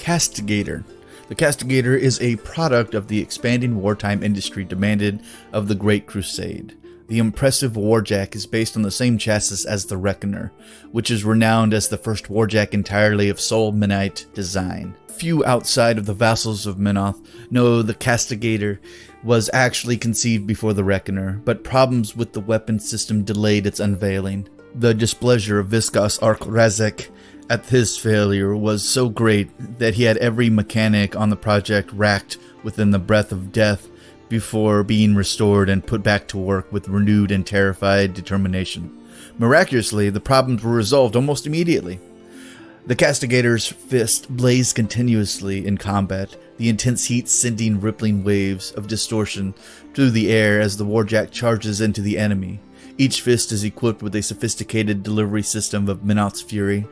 Castigator. The Castigator is a product of the expanding wartime industry demanded of the Great Crusade. The impressive Warjack is based on the same chassis as the Reckoner, which is renowned as the first Warjack entirely of Solmanite design. Few outside of the vassals of Menoth know the Castigator was actually conceived before the Reckoner, but problems with the weapon system delayed its unveiling. The displeasure of Viscos Arkrazek at his failure was so great that he had every mechanic on the project racked within the breath of death before being restored and put back to work with renewed and terrified determination. Miraculously, the problems were resolved almost immediately. The Castigator's fist blazed continuously in combat, the intense heat sending rippling waves of distortion through the air as the Warjack charges into the enemy. Each fist is equipped with a sophisticated delivery system of Menoth's fury,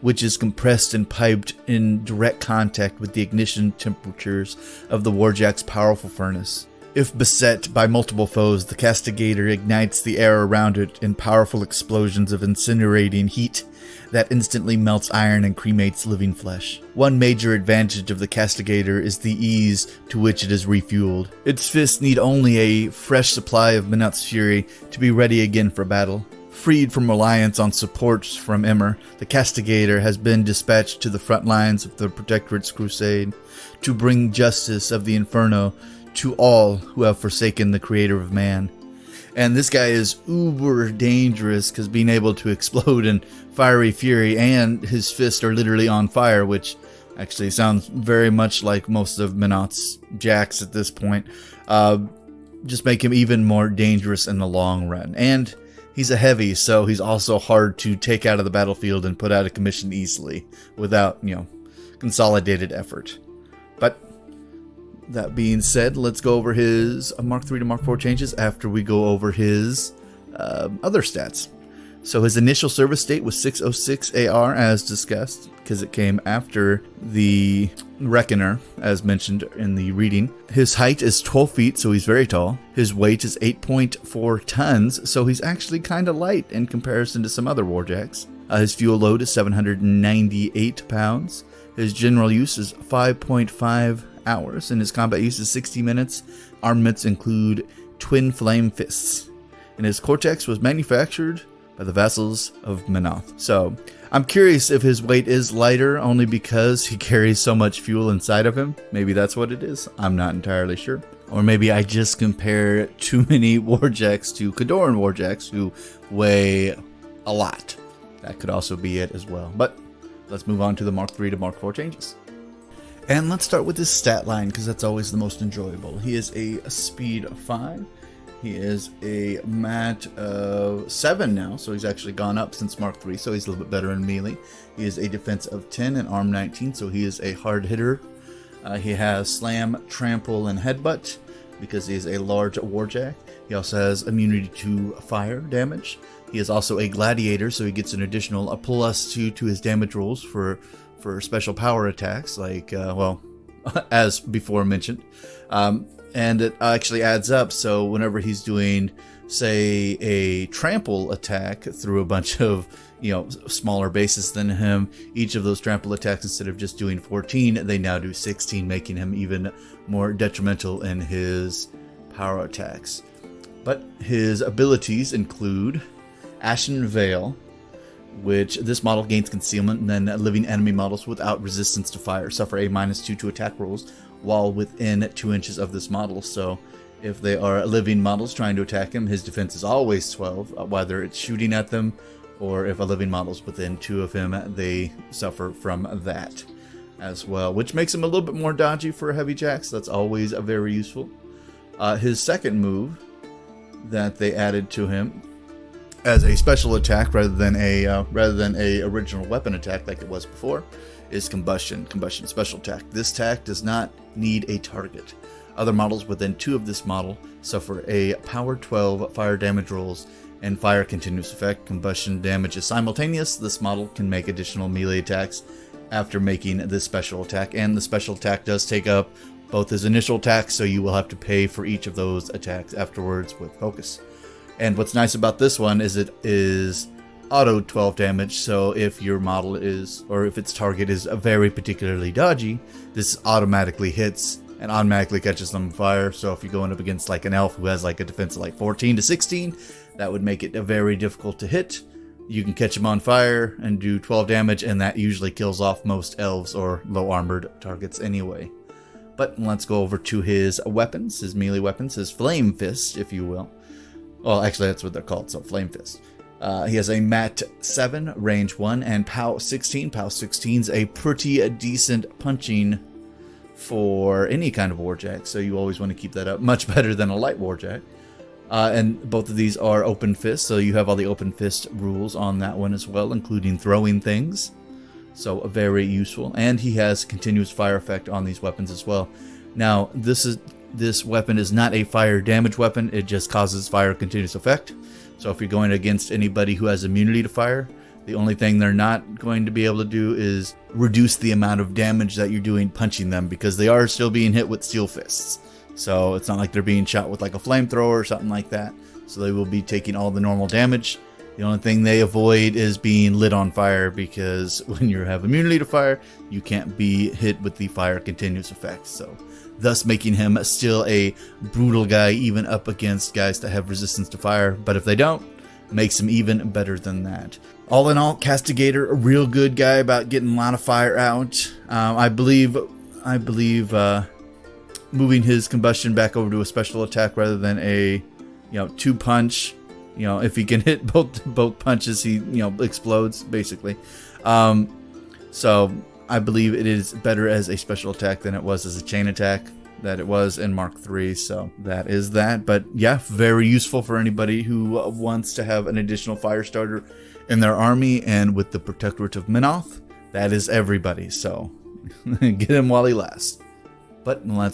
which is compressed and piped in direct contact with the ignition temperatures of the Warjack's powerful furnace. If beset by multiple foes, the Castigator ignites the air around it in powerful explosions of incinerating heat that instantly melts iron and cremates living flesh. One major advantage of the Castigator is the ease to which it is refueled. Its fists need only a fresh supply of Menoth's fury to be ready again for battle. Freed from reliance on supports from Emmer, the Castigator has been dispatched to the front lines of the Protectorate's crusade to bring justice of the Inferno to all who have forsaken the Creator of man. And this guy is uber dangerous because being able to explode in fiery fury and his fists are literally on fire, which actually sounds very much like most of Menoth's jacks at this point, just make him even more dangerous in the long run. And he's a heavy, so he's also hard to take out of the battlefield and put out of commission easily without, consolidated effort. But that being said, let's go over his Mark III to Mark IV changes after we go over his other stats. So his initial service date was 606 AR as discussed, because it came after the Reckoner, as mentioned in the reading. His height is 12 feet, so he's very tall. His weight is 8.4 tons, so he's actually kind of light in comparison to some other Warjacks. His fuel load is 798 pounds. His general use is 5.5 hours, and his combat use is 60 minutes. Armaments include twin flame fists. And his cortex was manufactured by the vassals of Menoth. So I'm curious if his weight is lighter only because he carries so much fuel inside of him. Maybe that's what it is. I'm not entirely sure. Or maybe I just compare too many Warjacks to Khadoran Warjacks who weigh a lot. That could also be it as well. But let's move on to the Mark III to Mark IV changes. And let's start with his stat line because that's always the most enjoyable. He is a speed of 5. He is a mat of 7 now, so he's actually gone up since Mark III, so he's a little bit better in melee. He is a defense of 10 and arm 19, so he is a hard hitter. He has slam, trample, and headbutt because he is a large Warjack. He also has immunity to fire damage. He is also a gladiator, so he gets an additional +2 to his damage rolls for special power attacks, like, as before mentioned. And it actually adds up, so whenever he's doing, say, a trample attack through a bunch of, smaller bases than him, each of those trample attacks, instead of just doing 14, they now do 16, making him even more detrimental in his power attacks. But his abilities include Ashen Veil, which this model gains concealment, and then living enemy models without resistance to fire suffer a -2 to attack rolls while within 2 inches of this model. So if they are living models trying to attack him, his defense is always 12, whether it's shooting at them or if a living model's within 2 of him, they suffer from that as well, which makes him a little bit more dodgy for heavy jacks. That's always very useful. His second move that they added to him as a special attack rather than a original weapon attack like it was before is Combustion special attack. This attack does not need a target. Other models within 2 of this model suffer a power 12 fire damage rolls and fire continuous effect. Combustion damage is simultaneous. This model can make additional melee attacks after making this special attack, and the special attack does take up both his initial attacks, so you will have to pay for each of those attacks afterwards with focus. And what's nice about this one is it is auto 12 damage, so if your model is, or if its target is very particularly dodgy, this automatically hits and automatically catches them on fire. So if you're going up against like an elf who has like a defense of like 14 to 16, that would make it very difficult to hit. You can catch him on fire and do 12 damage, and that usually kills off most elves or low armored targets anyway. But let's go over to his weapons, his melee weapons, his flame fist, if you will. Well, actually that's what they're called, so flame fist. He has a Mat 7, range 1, and POW 16. POW 16 is a pretty decent punching for any kind of Warjack, so you always want to keep that up. Much better than a light Warjack. And both of these are open fist, so you have all the open fist rules on that one as well, including throwing things. So very useful. And he has continuous fire effect on these weapons as well. Now, this weapon is not a fire damage weapon, it just causes fire continuous effect. So if you're going against anybody who has immunity to fire, the only thing they're not going to be able to do is reduce the amount of damage that you're doing punching them, because they are still being hit with steel fists. So it's not like they're being shot with like a flamethrower or something like that. So they will be taking all the normal damage. The only thing they avoid is being lit on fire, because when you have immunity to fire, you can't be hit with the fire continuous effect. So thus making him still a brutal guy even up against guys that have resistance to fire. But if they don't, makes him even better than that. All in all, Castigator, a real good guy about getting a lot of fire out. I believe moving his combustion back over to a special attack rather than a 2-punch. If he can hit both punches, he explodes basically. So I believe it is better as a special attack than it was as a chain attack that it was in Mark III. So that is that. But yeah, very useful for anybody who wants to have an additional fire starter in their army. And with the Protectorate of Menoth, that is everybody. So get him while he lasts. But let's